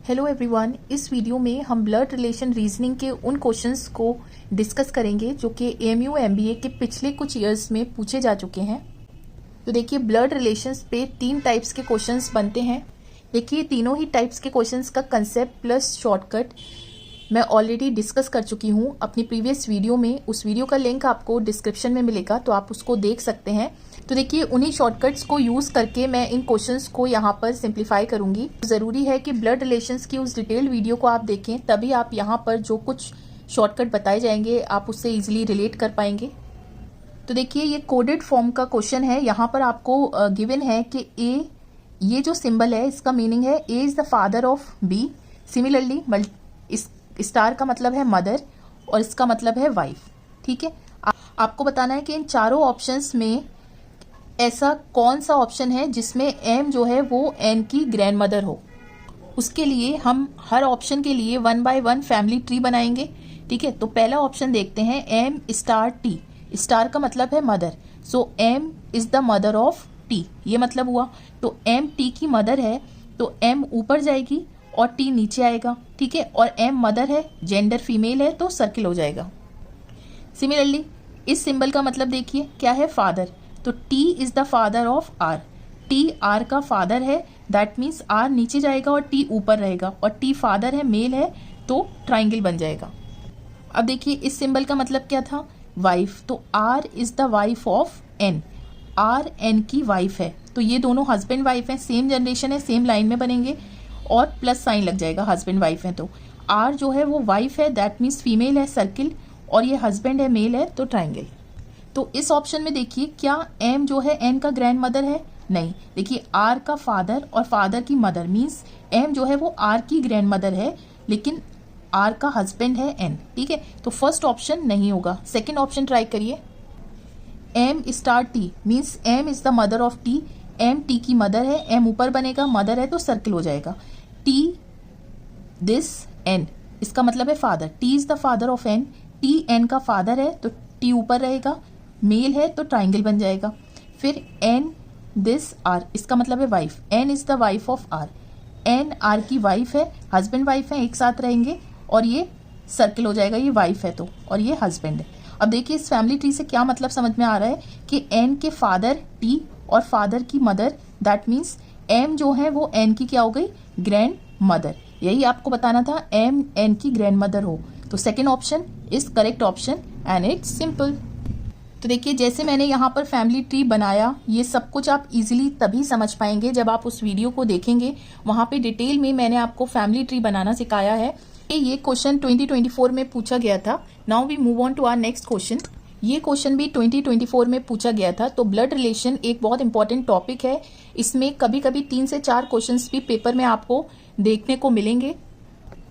Hello everyone, इस video में हम ब्लड रिलेशन रीजनिंग के उन क्वेश्चंस को डिस्कस करेंगे जो कि एएमयू एमबीए के पिछले कुछ इयर्स में पूछे जा चुके हैं। तो देखिए, ब्लड रिलेशंस पे 3 टाइप्स के क्वेश्चंस बनते हैं। देखिए, तीनों ही टाइप्स के क्वेश्चंस का कंसेप्ट प्लस शॉर्टकट मैं ऑलरेडी डिस्कस कर चुकी हूँ अपनी प्रीवियस वीडियो में। उस वीडियो का लिंक आपको डिस्क्रिप्शन में मिलेगा, तो आप उसको देख सकते हैं। तो देखिए, उन्हीं शॉर्टकट्स को यूज़ करके मैं इन क्वेश्चंस को यहाँ पर सिंप्लीफाई करूँगी। ज़रूरी है कि ब्लड रिलेशंस की उस डिटेल्ड वीडियो को आप देखें, तभी आप यहाँ पर जो कुछ शॉर्टकट बताए जाएंगे आप उससे ईजिली रिलेट कर पाएंगे। तो देखिए, ये कोडेड फॉर्म का क्वेश्चन है। यहाँ पर आपको गिवन है कि ए, ये जो सिंबल है इसका मीनिंग है A is the father of B. Similarly इस स्टार का मतलब है मदर और इसका मतलब है वाइफ। ठीक है, आपको बताना है कि इन चारों ऑप्शंस में ऐसा कौन सा ऑप्शन है जिसमें एम जो है वो एन की ग्रैंड मदर हो। उसके लिए हम हर ऑप्शन के लिए 1 बाय 1 फैमिली ट्री बनाएंगे। ठीक है, तो पहला ऑप्शन देखते हैं, एम स्टार टी। स्टार का मतलब है mother, so M is the mother of T, ये मतलब हुआ। तो एम टी की मदर है, तो एम ऊपर जाएगी और टी नीचे आएगा। ठीक है, और एम मदर है, जेंडर फीमेल है, तो सर्किल हो जाएगा। सिमिलरली इस सिंबल का मतलब देखिए क्या है, फादर। तो T is the father of R. T R का फादर है, दैट मीन्स आर नीचे जाएगा और टी ऊपर रहेगा, और टी फादर है, मेल है, तो ट्राइंगल बन जाएगा। अब देखिए, इस सिंबल का मतलब क्या था, वाइफ। तो R is the wife of N. R N की वाइफ है, तो ये दोनों हस्बैंड वाइफ है, सेम जनरेशन है, सेम लाइन में बनेंगे और प्लस साइन लग जाएगा, हस्बैंड वाइफ है। तो आर जो है वो वाइफ है, दैट मीन्स फीमेल है, सर्किल, और ये हस्बैंड है, मेल है, तो ट्राइंगल। तो इस ऑप्शन में देखिए, क्या एम जो है एन का ग्रैंड मदर है? नहीं। देखिए, आर का फादर और फादर की मदर मीन्स एम जो है वो आर की ग्रैंड मदर है, लेकिन आर का हस्बैंड है एन। ठीक है, तो फर्स्ट ऑप्शन नहीं होगा। सेकेंड ऑप्शन ट्राई करिए, M star T means M is the mother of T. M T की मदर है, एम ऊपर बनेगा, मदर है तो सर्किल हो जाएगा। टी दिस एन, इसका मतलब है father. T is the father of N. T N का फादर है, तो टी ऊपर रहेगा, मेल है तो ट्राइंगल बन जाएगा। फिर एन दिस आर, इसका मतलब है wife. N is the wife of R. N R की वाइफ है, हस्बैंड वाइफ है, एक साथ रहेंगे और ये सर्किल हो जाएगा, ये वाइफ है तो, और ये हस्बैंड है। अब देखिए, इस फैमिली ट्री से क्या मतलब समझ में आ रहा है कि एन के फादर टी और फादर की मदर, दैट मीन्स एम जो है वो एन की क्या हो गई, ग्रैंड मदर। यही आपको बताना था, एम एन की ग्रैंड मदर हो। तो second option is correct option and it's simple. तो देखिए, जैसे मैंने यहाँ पर फैमिली ट्री बनाया, ये सब कुछ आप इजीली तभी समझ पाएंगे जब आप उस वीडियो को देखेंगे। वहाँ पे डिटेल में मैंने आपको फैमिली ट्री बनाना सिखाया है। ये क्वेश्चन 2024 में पूछा गया था। Now we move on to our next question. ये क्वेश्चन भी 2024 में पूछा गया था। तो ब्लड रिलेशन एक बहुत इंपॉर्टेंट टॉपिक है। इसमें कभी कभी 3 से 4 क्वेश्चंस भी पेपर में आपको देखने को मिलेंगे।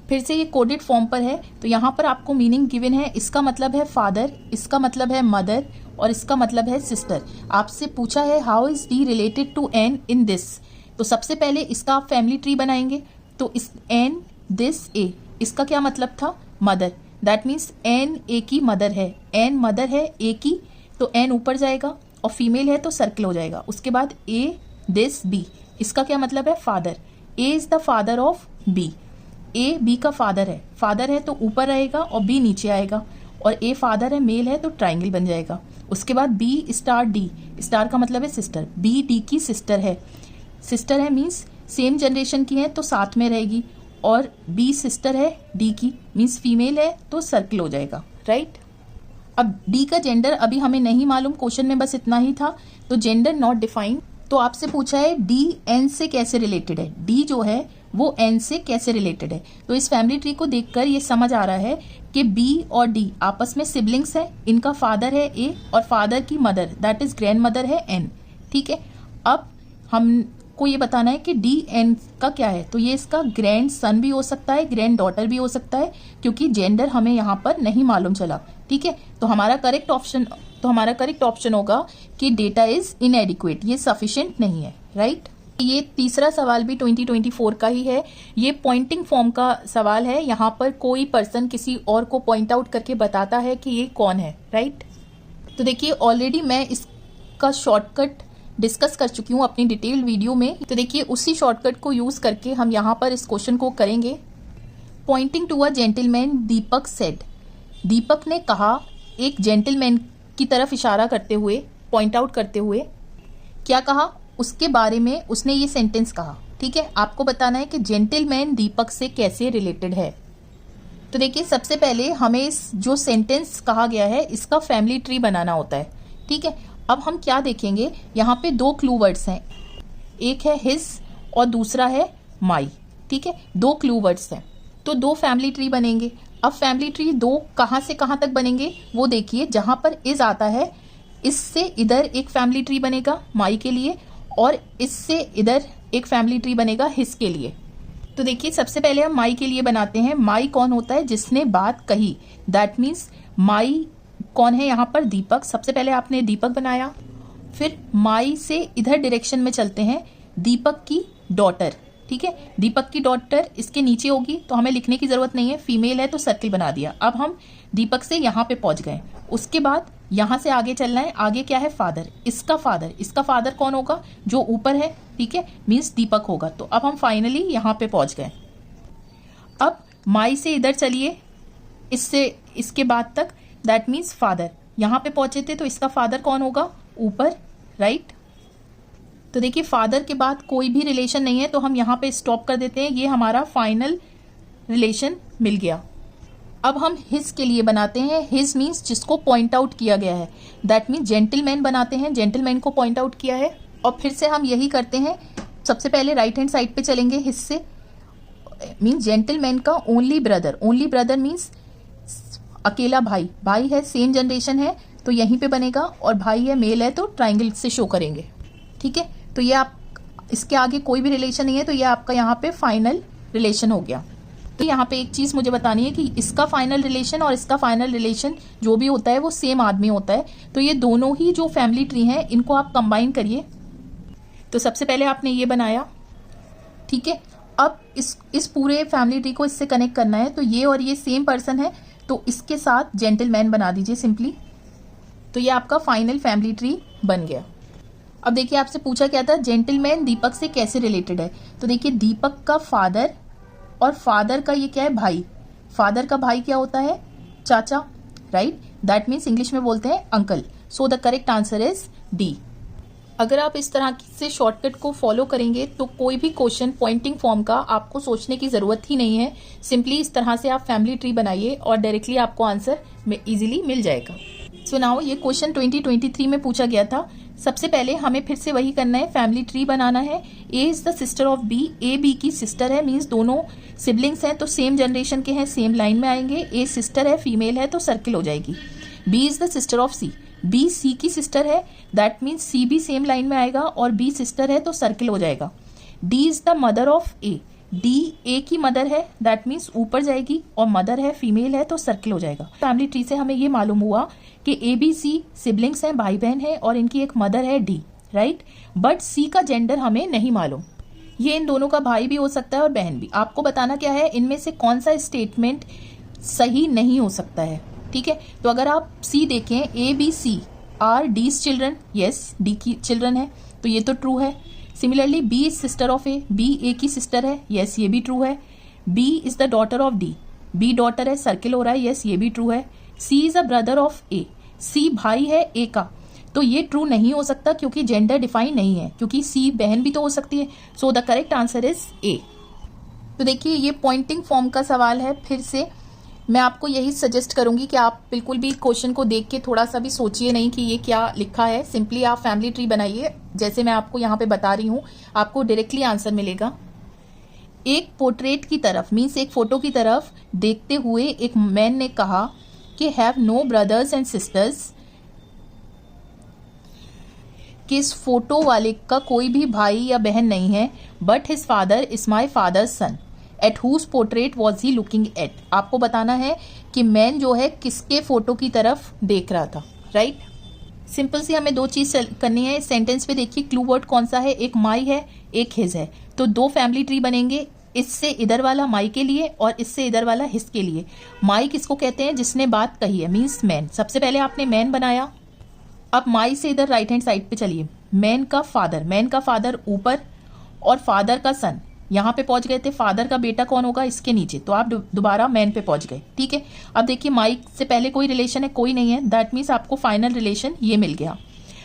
फिर से ये कोडेड फॉर्म पर है, तो यहाँ पर आपको मीनिंग गिवन है। इसका मतलब है फादर, इसका मतलब है मदर, और इसका मतलब है सिस्टर। आपसे पूछा है how is D related to N in this. तो सबसे पहले इसका आप फैमिली ट्री बनाएंगे। तो इस एन दिस ए, इसका क्या मतलब था, mother. That means N A की मदर है, एन मदर है ए की, तो एन ऊपर जाएगा और फीमेल है तो सर्किल हो जाएगा। उसके बाद ए दिस बी, इसका क्या मतलब है, father. A is the father of B. A B का फादर है तो ऊपर रहेगा और बी नीचे आएगा, और ए फादर है, मेल है, तो ट्राइंगल बन जाएगा। उसके बाद बी स्टार डी, स्टार का मतलब है सिस्टर। बी डी की सिस्टर है मीन्स सेम जनरेशन की है तो साथ में रहेगी, और बी सिस्टर है डी की मीन्स फीमेल है तो सर्किल हो जाएगा, राइट। अब डी का जेंडर अभी हमें नहीं मालूम, क्वेश्चन में बस इतना ही था, तो जेंडर नॉट डिफाइंड। तो आपसे पूछा है डी एन से कैसे रिलेटेड है, डी जो है वो एन से कैसे रिलेटेड है। तो इस फैमिली ट्री को देखकर ये समझ आ रहा है कि बी और डी आपस में सिबलिंग्स है। इनका फादर है ए और फादर की mother that is grand mother है एन। ठीक है, अब हमको ये बताना है कि डी एन का क्या है। तो ये इसका ग्रैंड सन भी हो सकता है, ग्रैंड डॉटर भी हो सकता है, क्योंकि जेंडर हमें यहाँ पर नहीं मालूम चला। ठीक है, तो हमारा करेक्ट ऑप्शन होगा कि डेटा इज इनएडिक्वेट, ये सफिशिएंट नहीं है, राइट। ये तीसरा सवाल भी 2024 का ही है। ये पॉइंटिंग फॉर्म का सवाल है। यहाँ पर कोई पर्सन किसी और को पॉइंट आउट करके बताता है कि ये कौन है, राइट। तो देखिए, ऑलरेडी मैं इसका शॉर्टकट डिस्कस कर चुकी हूँ अपनी डिटेल्ड वीडियो में। तो देखिए उसी शॉर्टकट को यूज करके हम यहाँ पर इस क्वेश्चन को करेंगे। Pointing to a gentleman Deepak said, Deepak ने कहा, एक जेंटलमैन की तरफ इशारा करते हुए, पॉइंट आउट करते हुए क्या कहा, उसके बारे में उसने ये सेंटेंस कहा। ठीक है, आपको बताना है कि जेंटलमैन दीपक से कैसे रिलेटेड है। तो देखिए सबसे पहले हमें इस जो सेंटेंस कहा गया है इसका फैमिली ट्री बनाना होता है। ठीक है, अब हम क्या देखेंगे, यहाँ पे दो क्लू वर्ड्स हैं, एक है हिज और दूसरा है माई। ठीक है, दो क्लू वर्ड्स हैं तो दो फैमिली ट्री बनेंगे। अब फैमिली ट्री दो कहाँ से कहाँ तक बनेंगे वो देखिए, जहां पर इज आता है इससे इधर एक फैमिली ट्री बनेगा माई के लिए और इससे इधर एक फैमिली ट्री बनेगा हिज के लिए। तो देखिए सबसे पहले हम माई के लिए बनाते हैं। माई कौन होता है, जिसने बात कही, दैट मीन्स माई कौन है यहाँ पर, दीपक। सबसे पहले आपने दीपक बनाया, फिर माई से इधर डायरेक्शन में चलते हैं, दीपक की डॉटर। ठीक है, दीपक की डॉटर इसके नीचे होगी तो हमें लिखने की जरूरत नहीं है, फीमेल है तो सर्किल बना दिया। अब हम दीपक से यहाँ पे पहुंच गए, उसके बाद यहाँ से आगे चलना है। आगे क्या है, फादर, इसका फादर कौन होगा, जो ऊपर है। ठीक है, मीन्स दीपक होगा। तो अब हम फाइनली यहाँ पे पहुंच गए। अब माई से इधर चलिए, इससे इसके बाद तक, दैट मीन्स फादर। यहाँ पे पहुंचे थे तो इसका फादर कौन होगा, ऊपर, राइट। तो देखिए फादर के बाद कोई भी रिलेशन नहीं है तो हम यहाँ पे स्टॉप कर देते हैं, ये हमारा फाइनल रिलेशन मिल गया। अब हम हिज के लिए बनाते हैं। हिज मीन्स जिसको पॉइंट आउट किया गया है, दैट मीन्स जेंटलमैन बनाते हैं, जेंटलमैन को पॉइंट आउट किया है। और फिर से हम यही करते हैं, सबसे पहले राइट हैंड साइड पे चलेंगे, हिज से मीन्स जेंटलमैन का ओनली ब्रदर मीन्स अकेला भाई, भाई है, सेम जनरेशन है तो यहीं पे बनेगा, और भाई है, मेल है तो ट्राइंगल से शो करेंगे। ठीक है, तो ये आप, इसके आगे कोई भी रिलेशन नहीं है तो ये आपका यहाँ पे फाइनल रिलेशन हो गया। तो यहाँ पे एक चीज मुझे बतानी है कि इसका फाइनल रिलेशन और इसका फाइनल रिलेशन जो भी होता है वो सेम आदमी होता है। तो ये दोनों ही जो फैमिली ट्री हैं इनको आप कंबाइन करिए। तो सबसे पहले आपने ये बनाया, ठीक है। अब इस पूरे फैमिली ट्री को इससे कनेक्ट करना है, तो ये और ये सेम पर्सन है तो इसके साथ जेंटलमैन बना दीजिए सिंपली। तो ये आपका फाइनल फैमिली ट्री बन गया। अब देखिए आपसे पूछा क्या था, जेंटलमैन दीपक से कैसे रिलेटेड है। तो देखिए दीपक का फादर और फादर का ये क्या है, भाई। फादर का भाई क्या होता है, चाचा, राइट। दैट मीन्स इंग्लिश में बोलते हैं uncle. So the correct answer is D. अगर आप इस तरह से शॉर्टकट को फॉलो करेंगे तो कोई भी क्वेश्चन पॉइंटिंग फॉर्म का आपको सोचने की जरूरत ही नहीं है। सिंपली इस तरह से आप फैमिली ट्री बनाइए और डायरेक्टली आपको आंसर इजीली मिल जाएगा। सो नाउ ये क्वेश्चन 2023 में पूछा गया था। सबसे पहले हमें फिर से वही करना है, फैमिली ट्री बनाना है। A is the sister of B, A B की सिस्टर है, मीन्स दोनों सिबलिंग्स हैं तो सेम जनरेशन के हैं, सेम लाइन में आएंगे। ए सिस्टर है, फीमेल है तो सर्किल हो जाएगी। B is the sister of C, B C की सिस्टर है, दैट मीन्स सी भी सेम लाइन में आएगा और बी सिस्टर है तो सर्किल हो जाएगा। D is the mother of A, D A की मदर है, दैट मीन्स ऊपर जाएगी, और मदर है, फीमेल है तो सर्किल हो जाएगा। फैमिली ट्री से हमें ये मालूम हुआ कि ए बी सी सिबलिंग्स हैं, भाई बहन है, और इनकी एक मदर है डी, राइट। बट सी का जेंडर हमें नहीं मालूम, ये इन दोनों का भाई भी हो सकता है और बहन भी। आपको बताना क्या है, इनमें से कौन सा स्टेटमेंट सही नहीं हो सकता है, ठीक है। तो अगर आप सी देखें, A B C are D's children, yes D की चिल्ड्रन है तो ये तो ट्रू है। Similarly B is sister of A, B A की सिस्टर है, यस ये भी ट्रू है। B is the daughter of D, B daughter है, सर्किल हो रहा है, यस ये भी ट्रू है। C is a brother of A, C भाई है ए का, तो ये ट्रू नहीं हो सकता क्योंकि जेंडर डिफाइन नहीं है, क्योंकि सी बहन भी तो हो सकती है। So the correct answer is ए। तो देखिए ये पॉइंटिंग फॉर्म का सवाल है। फिर से मैं आपको यही सजेस्ट करूंगी कि आप बिल्कुल भी क्वेश्चन को देख के थोड़ा सा भी सोचिए नहीं कि ये क्या लिखा है। सिंपली आप फैमिली ट्री बनाइए, जैसे मैं आपको यहाँ पे बता रही हूँ, आपको डायरेक्टली आंसर मिलेगा। एक पोर्ट्रेट की तरफ मीन्स एक फोटो की तरफ देखते हुए एक मैन ने कहा कि have no brothers and sisters, कि इस फोटो वाले का कोई भी भाई या बहन नहीं है, but his father is my father's son, at whose portrait was he looking at. आपको बताना है कि मैन जो है किसके फोटो की तरफ देख रहा था, राइट। सिंपल सी हमें दो चीज करनी है। सेंटेंस पे देखिए क्लू वर्ड कौन सा है, एक माई है एक हिज है, तो दो फैमिली ट्री बनेंगे। इससे इधर वाला माई के लिए और इससे इधर वाला हिज के लिए। माई किसको कहते हैं, जिसने बात कही है, मीन्स मैन। सबसे पहले आपने मैन बनाया, अब माई से इधर राइट हैंड साइड पे चलिए, मैन का फादर ऊपर और फादर का सन यहाँ पे पहुंच गए थे। फादर का बेटा कौन होगा, इसके नीचे, तो आप दोबारा मैन पे पहुंच गए। ठीक है, अब देखिए माइक से पहले कोई रिलेशन है, कोई नहीं है, दैट मीन्स आपको फाइनल रिलेशन ये मिल गया।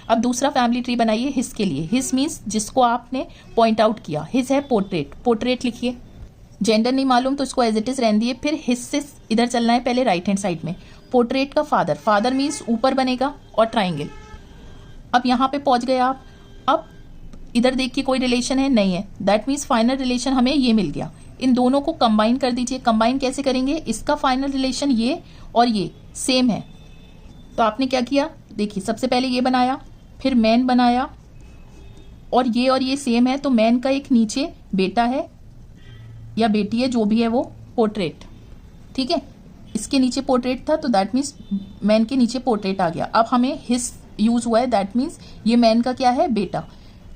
अब दूसरा फैमिली ट्री बनाइए हिज के लिए। हिज मीन्स जिसको आपने पॉइंट आउट किया, हिज है पोर्ट्रेट लिखिए। जेंडर नहीं मालूम तो इसको एज इट इज रहने दिए। फिर हिज से इधर चलना है पहले राइट हैंड साइड में। पोर्ट्रेट का फादर मीन्स ऊपर बनेगा और ट्राइंगल। अब यहाँ पे पहुंच गए आप। अब इधर देखिए कोई रिलेशन है, नहीं है, दैट मीन्स फाइनल रिलेशन हमें ये मिल गया। इन दोनों को कंबाइन कर दीजिए। कंबाइन कैसे करेंगे, इसका फाइनल रिलेशन ये और ये सेम है, तो आपने क्या किया, देखिए सबसे पहले ये बनाया, फिर मैन बनाया, और ये सेम है, तो मैन का एक नीचे बेटा है या बेटी है, जो भी है वो पोर्ट्रेट। ठीक है, इसके नीचे पोर्ट्रेट था, तो दैट मीन्स मैन के नीचे पोर्ट्रेट आ गया। अब हमें हिज यूज हुआ है, दैट मीन्स ये मैन का क्या है, बेटा।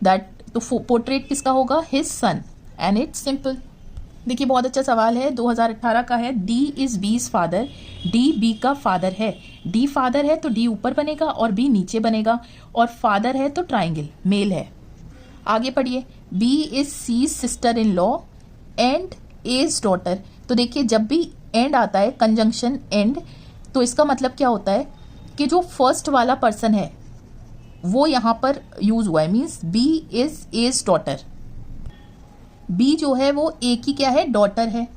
दैट तो पोर्ट्रेट किसका होगा, his son, and it's simple. देखिए बहुत अच्छा सवाल है, 2018 का है। डी इज बीज फादर, डी बी का फादर है। डी फादर है तो डी ऊपर बनेगा और बी नीचे बनेगा, और फादर है तो ट्राइंगल मेल है। आगे पढ़िए। B is C sister in law and A's daughter. तो देखिए जब भी एंड आता है, कंजंक्शन एंड, तो इसका मतलब क्या होता है कि जो फर्स्ट वाला पर्सन है वो यहां पर यूज हुआ है, means B is A's daughter. B जो है वो ए की क्या है, डॉटर है।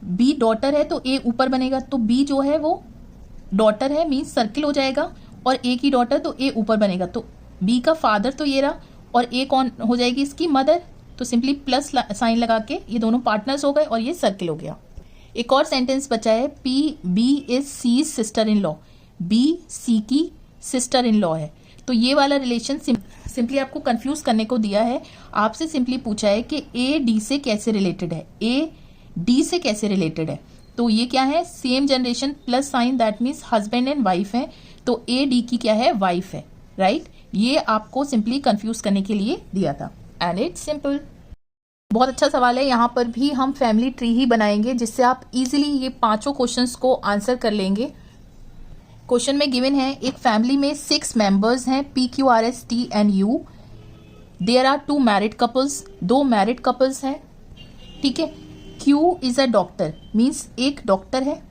बी डॉटर है तो ए ऊपर बनेगा, तो बी जो है वो डॉटर है, मीन्स सर्किल हो जाएगा, और ए की डॉटर तो ए ऊपर बनेगा। तो बी का फादर तो ये रहा, और ए कौन हो जाएगी, इसकी मदर। तो सिंपली प्लस साइन लगा के ये दोनों पार्टनर्स हो गए और ये सर्किल हो गया। एक और सेंटेंस बचा है, B is C sister in law. B C की सिस्टर इन लॉ है, तो ये वाला रिलेशन सिंपली आपको कंफ्यूज करने को दिया है। आपसे सिंपली पूछा है कि ए डी से कैसे रिलेटेड है, ए डी से कैसे रिलेटेड है। तो ये क्या है, same generation plus sign, that means husband and wife है, तो ए डी की क्या है, वाइफ है, राइट। ये आपको सिंपली कंफ्यूज करने के लिए दिया था, एंड इट्स सिंपल। बहुत अच्छा सवाल है। यहाँ पर भी हम फैमिली ट्री ही बनाएंगे, जिससे आप इजीली ये पांचों क्वेश्चंस को आंसर कर लेंगे। क्वेश्चन में गिवन है, एक फैमिली में 6 मेंबर्स हैं, P Q R S T and U. There are 2 married couples, 2 married couples हैं। ठीक है, Q is a doctor, means एक डॉक्टर है।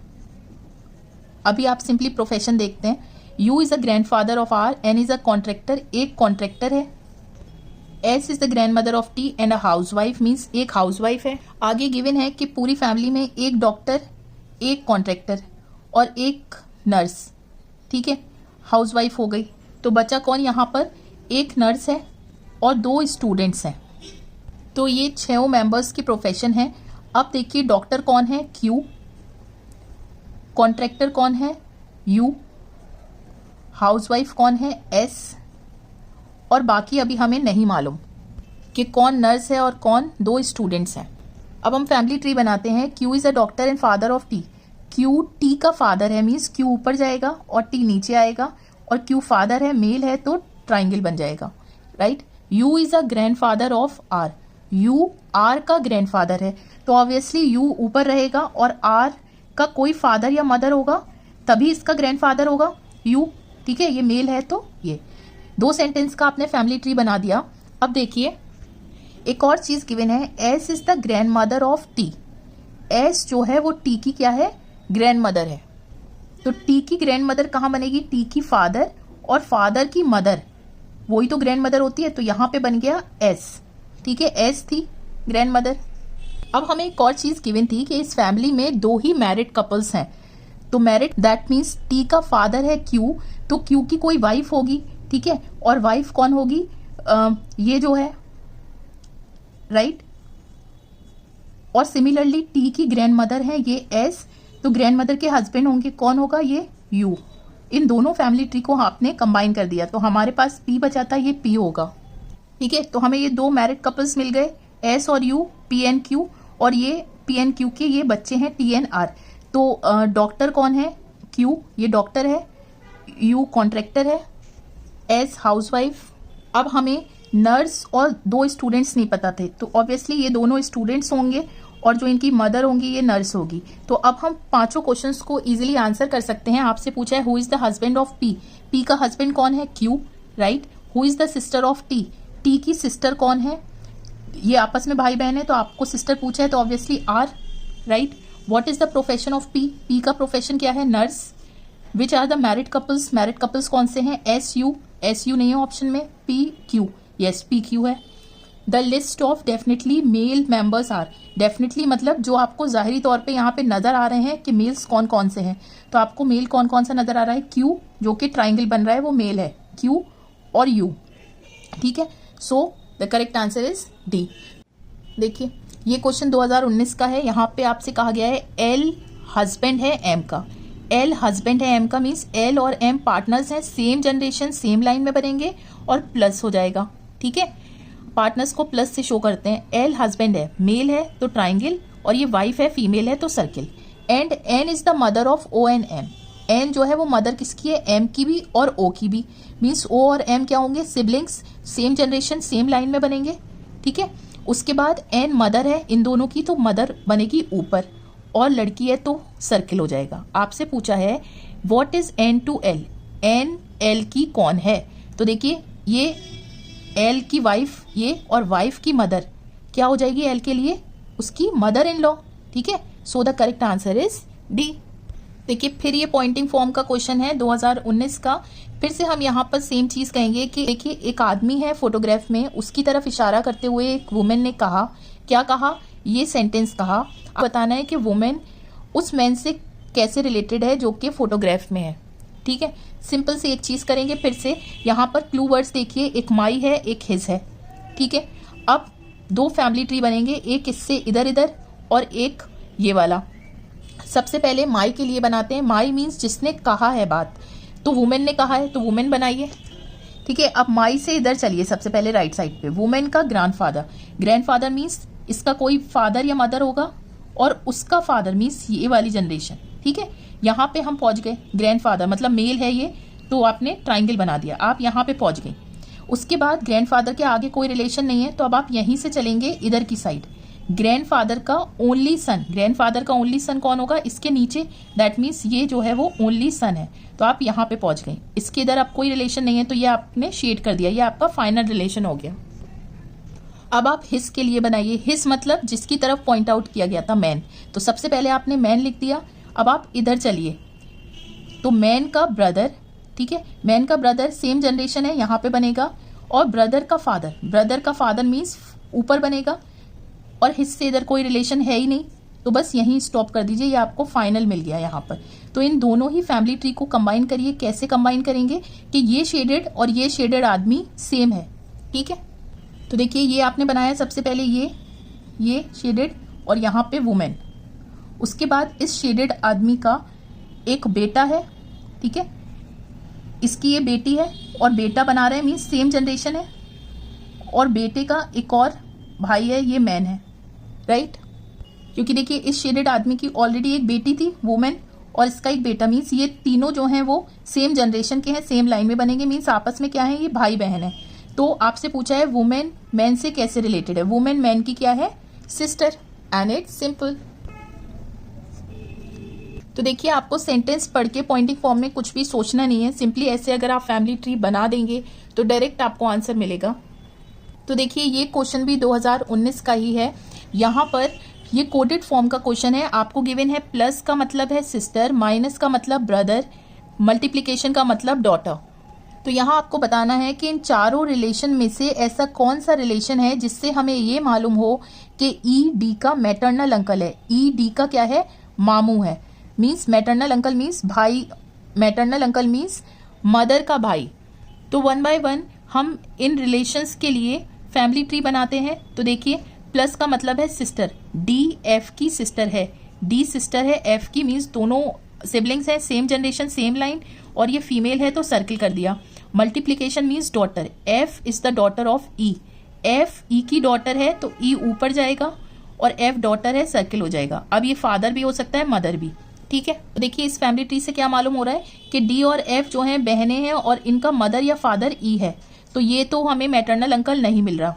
अभी आप सिंपली प्रोफेशन देखते हैं। U is a grandfather of R, N is a contractor, एक कॉन्ट्रैक्टर है। S is the grandmother of T and a housewife, means एक हाउसवाइफ है। आगे गिवन है कि पूरी फैमिली में एक डॉक्टर, एक कॉन्ट्रैक्टर और एक नर्स। ठीक है, हाउसवाइफ हो गई, तो बचा कौन यहाँ पर, एक नर्स है और 2 स्टूडेंट्स हैं। तो ये 6 मेंबर्स की प्रोफेशन है। अब देखिए डॉक्टर कौन है, क्यू, कॉन्ट्रैक्टर कौन है, यू, हाउसवाइफ कौन है, एस, और बाकी अभी हमें नहीं मालूम कि कौन नर्स है और कौन 2 स्टूडेंट्स हैं। अब हम फैमिली ट्री बनाते हैं। Q is a doctor and father of T. Q T का फादर है, मीन्स क्यू ऊपर जाएगा और टी नीचे आएगा, और क्यू फादर है, मेल है, तो ट्राइंगल बन जाएगा, right. U is a grandfather of R. U R का ग्रैंडफादर है, तो ऑब्वियसली यू ऊपर रहेगा और आर का कोई फादर या मदर होगा, तभी इसका ग्रैंडफादर होगा यू। ठीक है, ये मेल है, तो ये 2 सेंटेंस का आपने फैमिली ट्री बना दिया। अब देखिए एक और चीज गिवन है, S is the grandmother of T. S जो है वो टी की क्या है, ग्रैंड मदर है। तो टी की ग्रैंड मदर कहाँ बनेगी, टी की फादर, और फादर की मदर वही तो ग्रैंड मदर होती है, तो यहाँ पे बन गया एस। ठीक है, एस थी ग्रैंड मदर। अब हमें एक और चीज गिवन थी कि इस फैमिली में 2 ही मैरिड कपल्स हैं। तो मैरिड दैट मीन्स टी का फादर है क्यू, तो क्यू की कोई वाइफ होगी। ठीक है, और वाइफ कौन होगी, ये जो है, राइट। और सिमिलरली टी की ग्रैंड मदर है ये एस, तो ग्रैंड मदर के हस्बैंड होंगे, कौन होगा, ये यू। इन दोनों फैमिली ट्री को आपने कंबाइन कर दिया, तो हमारे पास पी बचा था, ये पी होगा। ठीक है, तो हमें ये 2 मैरिड कपल्स मिल गए, एस और यू, पी एन क्यू, और ये पी एन क्यू के ये बच्चे हैं टी एन आर। तो डॉक्टर कौन है, क्यू, ये डॉक्टर है, यू कॉन्ट्रैक्टर है, एस हाउसवाइफ। अब हमें नर्स और 2 स्टूडेंट्स नहीं पता थे, तो ऑब्वियसली ये दोनों स्टूडेंट्स होंगे, और जो इनकी मदर होंगी ये नर्स होगी। तो अब हम 5 क्वेश्चंस को इजीली आंसर कर सकते हैं। आपसे पूछा है who is the husband of P, P का हस्बैंड कौन है, Q, right. Who is the sister of T, T की सिस्टर कौन है, ये आपस में भाई बहन है तो आपको सिस्टर पूछा है तो obviously R, right. What is the profession of P, P का प्रोफेशन क्या है, nurse. Which are the married couples, married couples कौन से हैं, एस यू, एस यू नहीं है ऑप्शन में, P Q, yes P Q है। The list of definitely male members are, definitely मतलब जो आपको जाहिरी तौर पे यहाँ पे नजर आ रहे हैं कि मेल्स कौन कौन से हैं, तो आपको मेल कौन कौन सा नजर आ रहा है, क्यू जो कि ट्राइंगल बन रहा है वो मेल है, क्यू और यू, ठीक है। So the correct answer is D. देखिए ये क्वेश्चन 2019 का है, यहाँ पे आपसे कहा गया है एल हस्बैंड है एम का, एल हस्बैंड है एम का मीन्स एल और एम पार्टनर्स हैं, सेम जनरेशन सेम लाइन में बनेंगे और प्लस हो जाएगा, ठीक है। पार्टनर्स को प्लस से शो करते हैं, एल हस्बैंड है, मेल है तो ट्राइंगल, और ये वाइफ है फीमेल है तो circle. And N is the mother of O and M, N जो है वो मदर किसकी है, एम की भी और ओ की भी, मीन्स ओ और एम क्या होंगे, siblings, same generation same line में बनेंगे, ठीक है। उसके बाद एन मदर है इन दोनों की तो मदर बनेगी ऊपर, और लड़की है तो सर्किल हो जाएगा। आपसे पूछा है what is N to L, N L की कौन है, तो देखिए ये एल की वाइफ ये और वाइफ की मदर क्या हो जाएगी एल के लिए, उसकी मदर इन लॉ, ठीक है। So the correct answer is D. देखिए फिर ये पॉइंटिंग फॉर्म का क्वेश्चन है 2019 का, फिर से हम यहाँ पर सेम चीज कहेंगे कि देखिए एक आदमी है फोटोग्राफ में, उसकी तरफ इशारा करते हुए एक वुमेन ने कहा, क्या कहा, ये सेंटेंस कहा, बताना है कि वुमेन उस मैन से कैसे रिलेटेड है जो कि फोटोग्राफ में है, ठीक है। सिंपल से एक चीज करेंगे, फिर से यहाँ पर क्लू वर्ड्स देखिए, एक माई है एक हिज है, ठीक है। अब दो फैमिली ट्री बनेंगे, एक इससे इधर इधर और एक ये वाला। सबसे पहले माई के लिए बनाते हैं, माई मीन्स जिसने कहा है बात, तो वुमेन ने कहा है तो वुमेन बनाइए, ठीक है। अब माई से इधर चलिए, सबसे पहले राइट साइड पे वुमेन का ग्रैंडफादर, ग्रैंडफादर मीन्स इसका कोई फादर या मदर होगा, और उसका फादर मीन्स ये वाली जनरेशन, ठीक है। यहाँ पे हम पहुंच गए, ग्रैंडफादर मतलब मेल है ये, तो आपने ट्राइंगल बना दिया, आप यहाँ पे पहुंच गए। उसके बाद ग्रैंडफादर के आगे कोई रिलेशन नहीं है, तो अब आप यहीं से चलेंगे इधर की साइड, ग्रैंडफादर का ओनली सन, ग्रैंडफादर का ओनली सन कौन होगा, इसके नीचे, दैट मीन्स ये जो है वो ओनली सन है, तो आप यहाँ पे पहुंच गए। इसके इधर अब कोई रिलेशन नहीं है तो ये आपने शेड कर दिया, ये आपका फाइनल रिलेशन हो गया। अब आप हिस के लिए बनाइए, हिस मतलब जिसकी तरफ पॉइंट आउट किया गया था मैन, तो सबसे पहले आपने मैन लिख दिया। अब आप इधर चलिए, तो मैन का ब्रदर, ठीक है, मैन का ब्रदर सेम जनरेशन है यहाँ पे बनेगा, और ब्रदर का फादर, ब्रदर का फादर मीन्स ऊपर बनेगा, और हिस से इधर कोई रिलेशन है ही नहीं, तो बस यहीं स्टॉप कर दीजिए, ये आपको फाइनल मिल गया यहाँ पर। तो इन दोनों ही फैमिली ट्री को कंबाइन करिए, कैसे कंबाइन करेंगे कि ये शेडेड और ये शेडेड आदमी सेम है, ठीक है। तो देखिए ये आपने बनाया सबसे पहले ये शेडेड और यहाँ पे वुमेन, उसके बाद इस शेडेड आदमी का एक बेटा है, ठीक है, इसकी ये बेटी है और बेटा बना रहे हैं मीन्स सेम जनरेशन है, और बेटे का एक और भाई है, ये मैन है, राइट। क्योंकि देखिए इस शेडेड आदमी की ऑलरेडी एक बेटी थी वुमेन, और इसका एक बेटा, मीन्स ये तीनों जो हैं वो सेम जनरेशन के हैं, सेम लाइन में बनेंगे, मीन्स आपस में क्या है, ये भाई बहन है। तो आपसे पूछा है वुमेन मैन से कैसे रिलेटेड है, वुमेन मैन की क्या है, सिस्टर, एंड इट्स सिंपल। तो देखिए आपको सेंटेंस पढ़ के पॉइंटिंग फॉर्म में कुछ भी सोचना नहीं है, सिंपली ऐसे अगर आप फैमिली ट्री बना देंगे तो डायरेक्ट आपको आंसर मिलेगा। तो देखिए ये क्वेश्चन भी 2019 का ही है, यहाँ पर ये कोडेड फॉर्म का क्वेश्चन है, आपको गिवन है प्लस का मतलब है सिस्टर, माइनस का मतलब ब्रदर, मल्टीप्लीकेशन का मतलब डॉटर। तो यहाँ आपको बताना है कि इन चारों रिलेशन में से ऐसा कौन सा रिलेशन है जिससे हमें ये मालूम हो कि ई डी का मैटरनल अंकल है, ई डी का क्या है, मामू है, मीन्स मैटरनल अंकल मीन्स भाई, मैटरनल अंकल मीन्स मदर का भाई। तो वन बाय वन हम इन रिलेशंस के लिए फैमिली ट्री बनाते हैं। तो देखिए प्लस का मतलब है सिस्टर, डी एफ की सिस्टर है, डी सिस्टर है, एफ की मीन्स दोनों सिबलिंग्स हैं, सेम जनरेशन सेम लाइन, और ये फीमेल है तो सर्किल कर दिया। Multiplication means daughter, F is the daughter of E, F E की डॉटर है तो ई ऊपर जाएगा, और एफ डॉटर है सर्किल हो जाएगा। अब ये फादर भी हो सकता है मदर भी, ठीक है। तो देखिए इस फैमिली ट्री से क्या मालूम हो रहा है कि डी और एफ जो हैं बहनें हैं और इनका मदर या फादर ई है, तो ये तो हमें मैटरनल अंकल नहीं मिल रहा,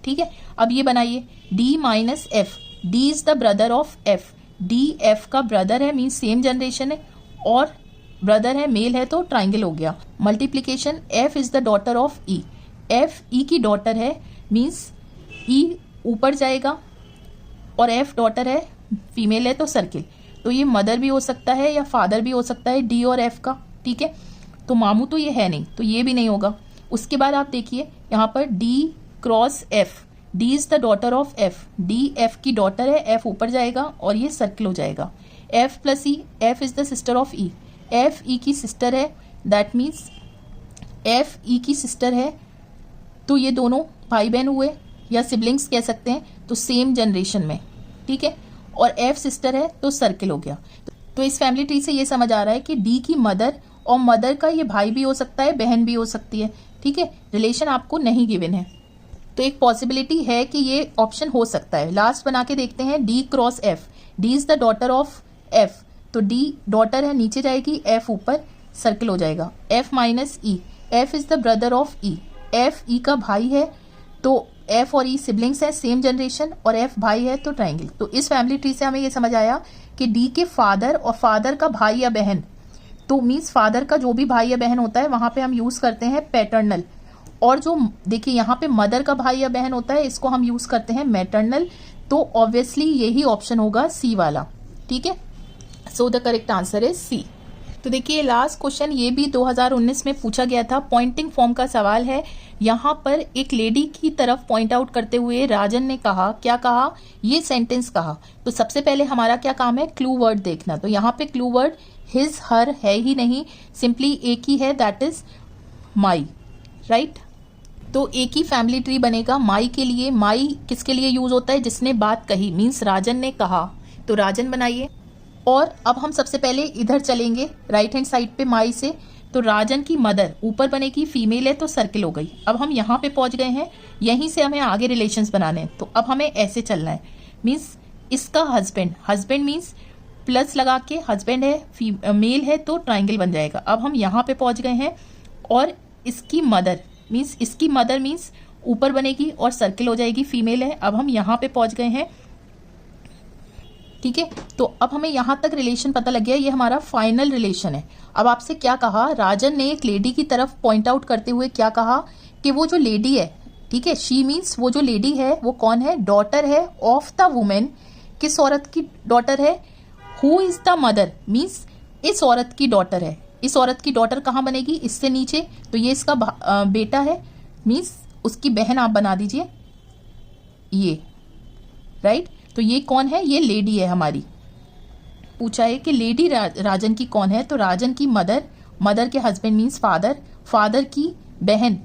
ठीक है। अब ये बनाइए D minus F, D is the brother of F, D F का ब्रदर है मीन्स सेम जनरेशन है, और ब्रदर है मेल है तो ट्राइंगल हो गया। Multiplication F is the daughter of E, F E की डॉटर है, मीन्स ई ऊपर जाएगा, और एफ डॉटर है, फीमेल है तो सर्किल। तो ये मदर भी हो सकता है या फादर भी हो सकता है डी और एफ का, ठीक है। तो मामू तो ये है नहीं, तो ये भी नहीं होगा। उसके बाद आप देखिए यहाँ पर D cross F, D is the daughter of F, D F की डॉटर है, एफ ऊपर जाएगा और ये सर्किल हो जाएगा। F plus E, F is the sister of E, F E की सिस्टर है, दैट मीन्स एफ ई की सिस्टर है, तो ये दोनों भाई बहन हुए या सिबलिंग्स कह सकते हैं, तो सेम जनरेशन में, ठीक है। और एफ सिस्टर है तो सर्किल हो गया। तो इस फैमिली ट्री से ये समझ आ रहा है कि डी की मदर और मदर का ये भाई भी हो सकता है, बहन भी हो सकती है, ठीक है। रिलेशन आपको नहीं गिवन है, तो एक पॉसिबिलिटी है कि ये ऑप्शन हो सकता है। लास्ट बना के देखते हैं, D cross F, D is the daughter of F, तो डी डॉटर है, नीचे जाएगी, एफ ऊपर, सर्किल हो जाएगा। F minus E, F is the brother of E, F E का भाई है, तो एफ और ई सिबलिंग्स है, सेम जनरेशन, और एफ भाई है तो ट्राइंगल। तो इस फैमिली ट्री से हमें ये समझ आया कि डी के फादर और फादर का भाई या बहन, तो मीन्स फादर का जो भी भाई या बहन होता है वहां पे हम यूज करते हैं पैटर्नल, और जो देखिए यहाँ पे मदर का भाई या बहन होता है इसको हम यूज करते हैं मैटर्नल। तो ऑब्वियसली यही ऑप्शन होगा सी वाला, ठीक है। So the correct answer is C. तो देखिए लास्ट क्वेश्चन ये भी 2019 में पूछा गया था, पॉइंटिंग फॉर्म का सवाल है। यहाँ पर एक लेडी की तरफ पॉइंट आउट करते हुए राजन ने कहा, क्या कहा, ये सेंटेंस कहा। तो सबसे पहले हमारा क्या काम है, क्लू वर्ड देखना। तो यहाँ पे क्लू वर्ड हिज हर है ही नहीं, सिंपली एक ही है, दैट इज माई, राइट। तो एक ही फैमिली ट्री बनेगा माई के लिए। माई किसके लिए यूज होता है, जिसने बात कही, मीन्स राजन ने कहा, तो राजन बनाइए। और अब हम सबसे पहले इधर चलेंगे राइट हैंड साइड पे माई से, तो राजन की मदर ऊपर बनेगी, फीमेल है तो सर्किल हो गई। अब हम यहाँ पे पहुंच गए हैं, यहीं से हमें आगे रिलेशंस बनाने हैं। तो अब हमें ऐसे चलना है, मीन्स इसका हस्बैंड, हस्बैंड मीन्स प्लस लगा के, हस्बैंड है, मेल है तो ट्राइंगल बन जाएगा। अब हम यहाँ पे पहुंच गए हैं, और इसकी मदर मीन्स, इसकी मदर मीन्स ऊपर बनेगी और सर्किल हो जाएगी, फीमेल है। अब हम यहाँ पे पहुंच गए हैं, ठीक है। तो अब हमें यहां तक रिलेशन पता लग गया, ये हमारा फाइनल रिलेशन है। अब आपसे क्या कहा, राजन ने एक लेडी की तरफ पॉइंट आउट करते हुए क्या कहा कि वो जो लेडी है, ठीक है, शी मीन्स वो जो लेडी है वो कौन है, डॉटर है ऑफ द वुमेन, किस औरत की डॉटर है, who is the mother means इस औरत की डॉटर है। इस औरत की डॉटर कहाँ बनेगी, इससे नीचे, तो ये इसका बेटा है, मीन्स उसकी बहन आप बना दीजिए ये, राइट। तो ये कौन है, ये लेडी है हमारी। पूछा है कि लेडी राजन की कौन है, तो राजन की मदर, मदर के हस्बैंड मीन्स फादर, फादर की बहन,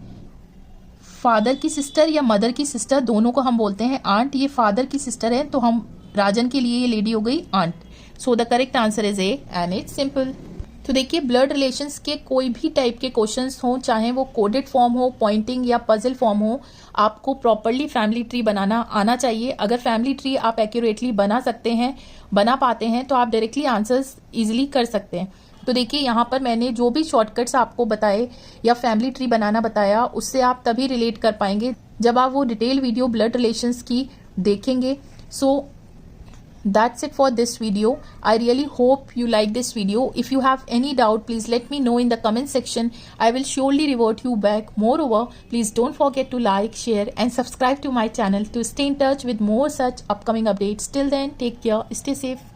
फादर की सिस्टर या मदर की सिस्टर, दोनों को हम बोलते हैं आंट। ये फादर की सिस्टर है, तो हम राजन के लिए ये लेडी हो गई aunt. So the correct answer is A, and it's simple. तो देखिए ब्लड रिलेशंस के कोई भी टाइप के क्वेश्चंस हों, चाहे वो कोडेड फॉर्म हो, पॉइंटिंग या पजल फॉर्म हो, आपको प्रॉपरली फैमिली ट्री बनाना आना चाहिए। अगर फैमिली ट्री आप एक्यूरेटली बना सकते हैं, बना पाते हैं, तो आप डायरेक्टली आंसर्स इजीली कर सकते हैं। तो देखिए यहाँ पर मैंने जो भी शॉर्टकट्स आपको बताए या फैमिली ट्री बनाना बताया, उससे आप तभी रिलेट कर पाएंगे जब आप वो डिटेल वीडियो ब्लड रिलेशंस की देखेंगे। सो that's it for this video. I really hope you like this video. If you have any doubt, please let me know in the comment section. I will surely revert you back. Moreover, please don't forget to like, share and subscribe to my channel to stay in touch with more such upcoming updates. Till then, take care, stay safe.